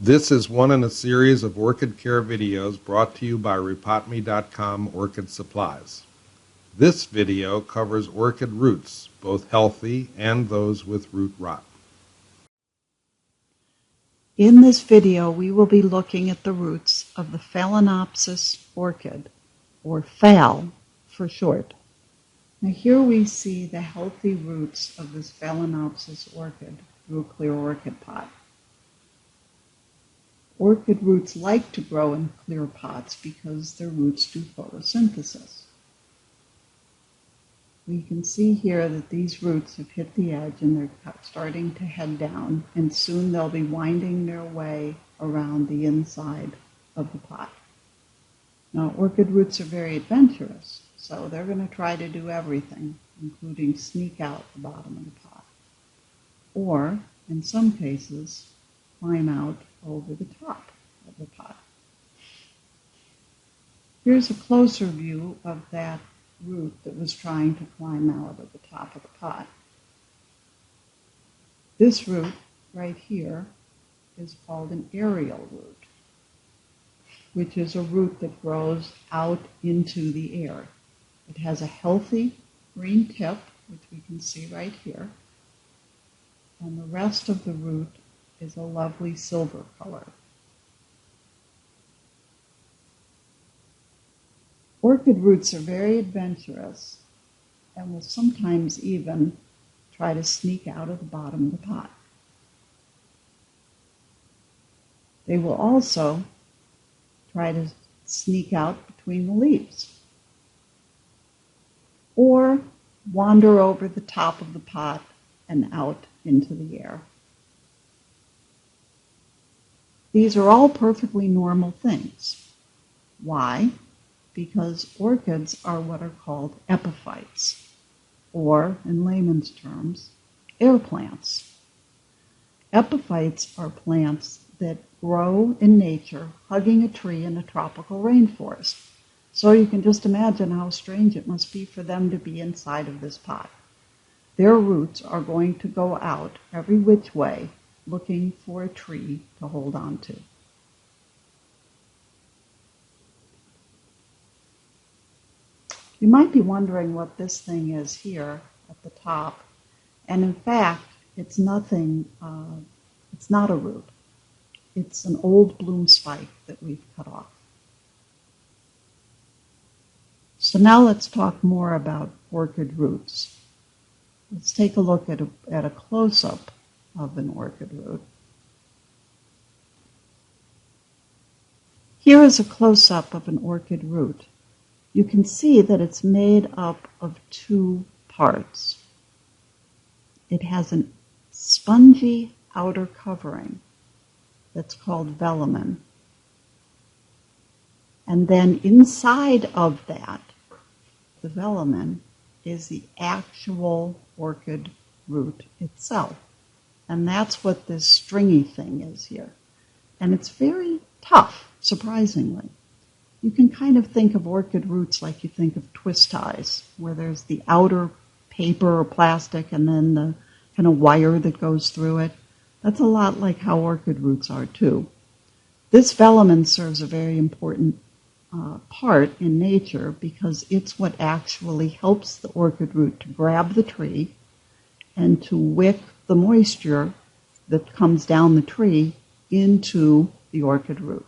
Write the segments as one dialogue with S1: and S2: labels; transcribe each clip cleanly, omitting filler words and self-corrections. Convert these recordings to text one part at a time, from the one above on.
S1: This is one in a series of orchid care videos brought to you by rePotme.com Orchid Supplies. This video covers orchid roots, both healthy and those with root rot.
S2: In this video, we will be looking at the roots of the Phalaenopsis orchid, or Phal for short. Now here we see the healthy roots of this Phalaenopsis orchid through a clear orchid pot. Orchid roots like to grow in clear pots because their roots do photosynthesis. We can see here that these roots have hit the edge and they're starting to head down, and soon they'll be winding their way around the inside of the pot. Now, orchid roots are very adventurous, so they're going to try to do everything, including sneak out the bottom of the pot, or, in some cases, climb out over the top of the pot. Here's a closer view of that root that was trying to climb out of the top of the pot. This root right here is called an aerial root, which is a root that grows out into the air. It has a healthy green tip, which we can see right here, and the rest of the root is a lovely silver color. Orchid roots are very adventurous and will sometimes even try to sneak out of the bottom of the pot. They will also try to sneak out between the leaves or wander over the top of the pot and out into the air. These are all perfectly normal things. Why? Because orchids are what are called epiphytes, or, in layman's terms, air plants. Epiphytes are plants that grow in nature, hugging a tree in a tropical rainforest. So you can just imagine how strange it must be for them to be inside of this pot. Their roots are going to go out every which way, looking for a tree to hold on to. You might be wondering what this thing is here at the top, and in fact, it's nothing. It's not a root. It's an old bloom spike that we've cut off. So now let's talk more about orchid roots. Let's take a look at a close-up of an orchid root. Here is a close-up of an orchid root. You can see that it's made up of two parts. It has a spongy outer covering that's called velamen. And then inside of that, the velamen, is the actual orchid root itself. And that's what this stringy thing is here. And it's very tough, surprisingly. You can kind of think of orchid roots like you think of twist ties, where there's the outer paper or plastic and then the kind of wire that goes through it. That's a lot like how orchid roots are too. This velamen serves a very important part in nature because it's what actually helps the orchid root to grab the tree and to wick the moisture that comes down the tree into the orchid root.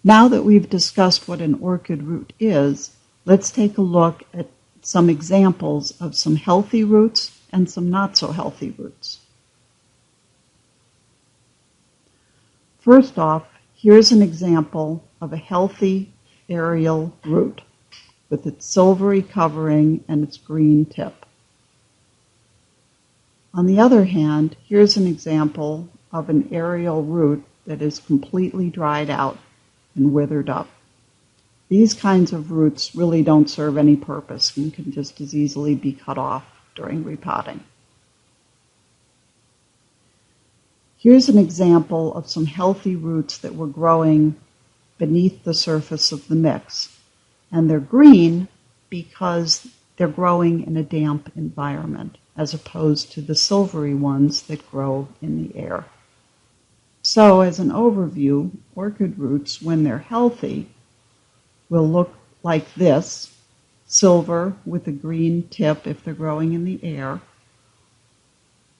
S2: Now that we've discussed what an orchid root is, let's take a look at some examples of some healthy roots and some not so healthy roots. First off, here's an example of a healthy aerial root with its silvery covering and its green tip. On the other hand, here's an example of an aerial root that is completely dried out and withered up. These kinds of roots really don't serve any purpose and can just as easily be cut off during repotting. Here's an example of some healthy roots that were growing beneath the surface of the mix. And they're green because they're growing in a damp environment, as opposed to the silvery ones that grow in the air. So as an overview, orchid roots, when they're healthy, will look like this: silver with a green tip if they're growing in the air,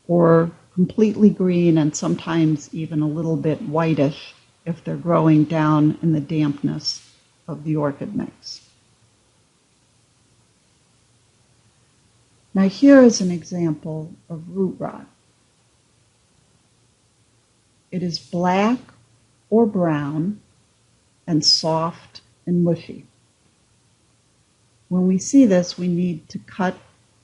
S2: or completely green and sometimes even a little bit whitish if they're growing down in the dampness of the orchid mix. Now here is an example of root rot. It is black or brown and soft and mushy. When we see this, we need to cut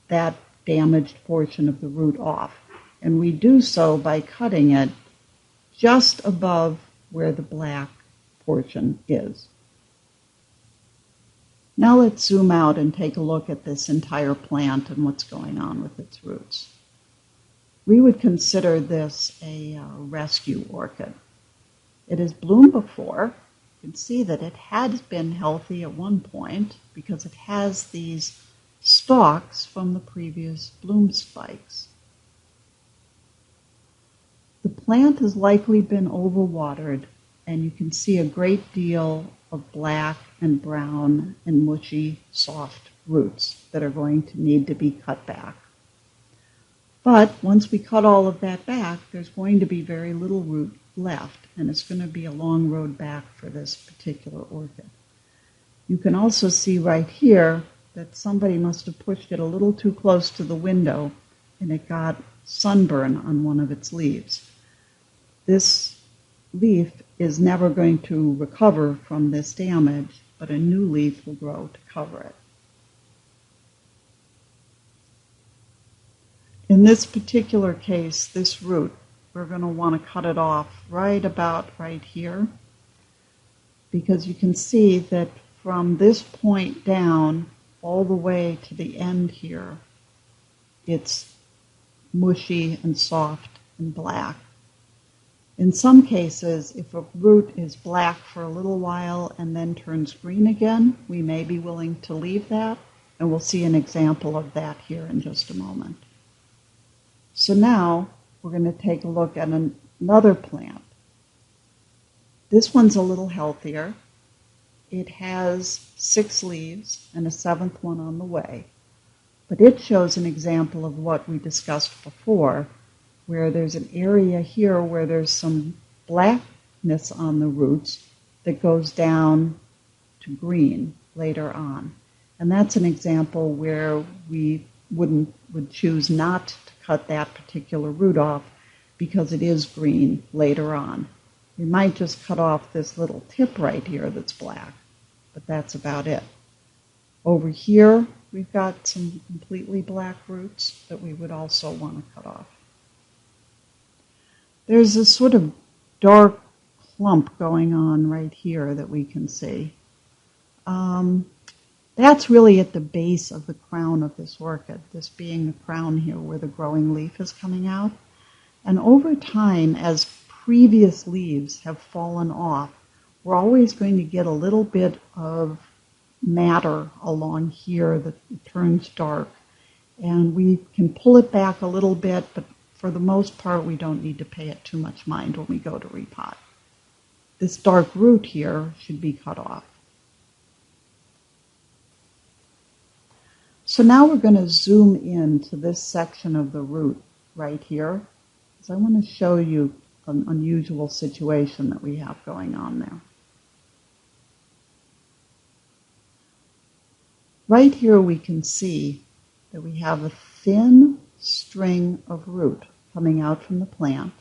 S2: that damaged portion of the root off, and we do so by cutting it just above where the black portion is. Now let's zoom out and take a look at this entire plant and what's going on with its roots. We would consider this a rescue orchid. It has bloomed before. You can see that it had been healthy at one point because it has these stalks from the previous bloom spikes. The plant has likely been overwatered, and you can see a great deal of black and brown and mushy, soft roots that are going to need to be cut back. But once we cut all of that back, there's going to be very little root left, and it's going to be a long road back for this particular orchid. You can also see right here that somebody must have pushed it a little too close to the window, and it got sunburn on one of its leaves. This leaf is never going to recover from this damage, but a new leaf will grow to cover it. In this particular case, this root, we're going to want to cut it off right about right here, because you can see that from this point down all the way to the end here, it's mushy and soft and black. In some cases, if a root is black for a little while and then turns green again, we may be willing to leave that, and we'll see an example of that here in just a moment. So now we're going to take a look at another plant. This one's a little healthier. It has 6 leaves and a 7th one on the way, but it shows an example of what we discussed before, where there's an area here where there's some blackness on the roots that goes down to green later on. And that's an example where we would choose not to cut that particular root off because it is green later on. We might just cut off this little tip right here that's black, but that's about it. Over here, we've got some completely black roots that we would also want to cut off. There's a sort of dark clump going on right here that we can see. That's really at the base of the crown of this orchid, this being the crown here where the growing leaf is coming out. And over time, as previous leaves have fallen off, we're always going to get a little bit of matter along here that turns dark. And we can pull it back a little bit, but for the most part, we don't need to pay it too much mind when we go to repot. This dark root here should be cut off. So now we're going to zoom in to this section of the root right here, because I want to show you an unusual situation that we have going on there. Right here we can see that we have a thin string of root coming out from the plant,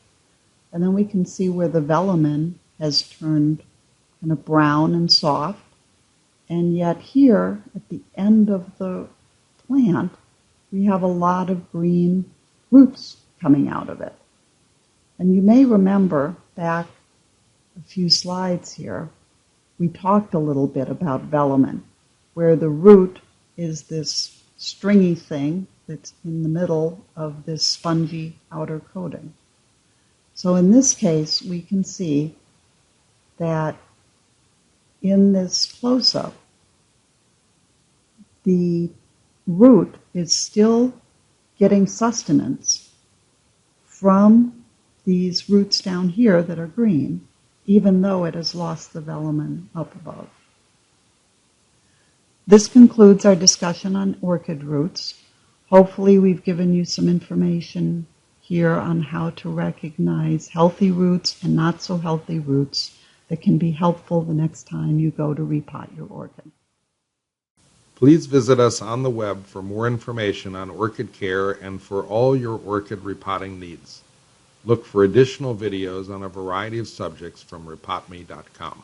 S2: and then we can see where the velamen has turned kind of brown and soft, and yet here at the end of the plant we have a lot of green roots coming out of it. And you may remember back a few slides here, we talked a little bit about velamen, where the root is this stringy thing that's in the middle of this spongy outer coating. So in this case, we can see that in this close-up, the root is still getting sustenance from these roots down here that are green, even though it has lost the velamen up above. This concludes our discussion on orchid roots. Hopefully we've given you some information here on how to recognize healthy roots and not so healthy roots that can be helpful the next time you go to repot your orchid.
S1: Please visit us on the web for more information on orchid care and for all your orchid repotting needs. Look for additional videos on a variety of subjects from rePotme.com.